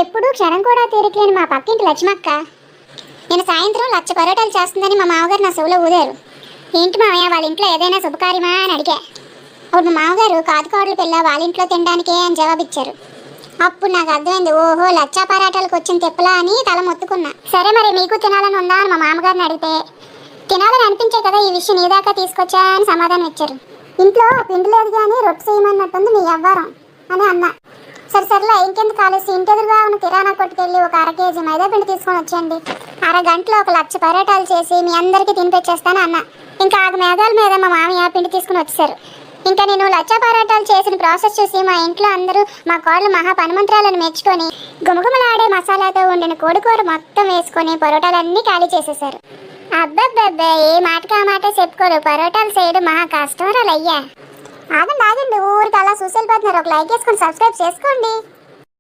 ఎప్పుడు క్షణం కూడా తీరికలేని మా పక్కింటి లక్ష్మక్క నేను సాయంత్రం 1,00,000 పరోటాలు చేస్తుందని మా మామగారు నా చెవులో ఊదారు. ఏంటి మామయ్య వాళ్ళ ఇంట్లో ఏదైనా శుభకార్యమా అని అడిగా. అప్పుడు మా మామగారు కాదు కోడలు పిల్ల వాళ్ళ ఇంట్లో తినడానికే అని జవాబిచ్చారు. అప్పుడు నాకు అర్థమైంది, ఓహో 1,00,000 పరాటాలకు వచ్చిన తిప్పలా అని తల మొత్తుకున్నా. సరే మరి మీకు తినాలని ఉందా అని మా మామగారిని అడిగితే తినాలని అనిపించే కదా ఈ విషయం నీ దాకా తీసుకొచ్చా అని సమాధానం ఇచ్చారు. ఇంట్లో పిండి లేదు కానీ రొట్టె చేయమన్నట్టుంది మీ అవ్వారం అని అన్నా. సరే ఇంకెందుకు కాలేసి ఇంటి ఎదురుగా ఉన్న కిరాణా కొట్టుకెళ్ళి ఒక 1/2 కేజీ మైదా పిండి తీసుకొని వచ్చేయండి, 1/2 గంటలో 1,00,000 పరోటాలు చేసి మీ అందరికీ తినిపించేస్తాను అన్న. ఇంకా ఆగ మేఘాల మీద మా మామయ్య పిండి తీసుకుని వచ్చేసారు. ఇంకా నేను 1,00,000 పరోటాలు చేసిన ప్రాసెస్ చూసి మా ఇంట్లో అందరూ మా కోడలు మహా పనిమంత్రాలను మెచ్చుకొని గుమగుమలాడే మసాలాతో వండిన కోడికూర మొత్తం వేసుకొని పరోటాలన్నీ ఖాళీ చేసేసారు. అబ్బబ్బబ్బే ఏ మాటకి ఆ మాట చెప్పుకోరు, పరోటాలు చేయడం మహా కష్టం రా లయ్యా. ఆగండి ఊరికి అలా చూసి వెళ్ళిపోతున్నారు. ఒక లైక్ వేసుకొని సబ్స్క్రైబ్ చేసుకోండి.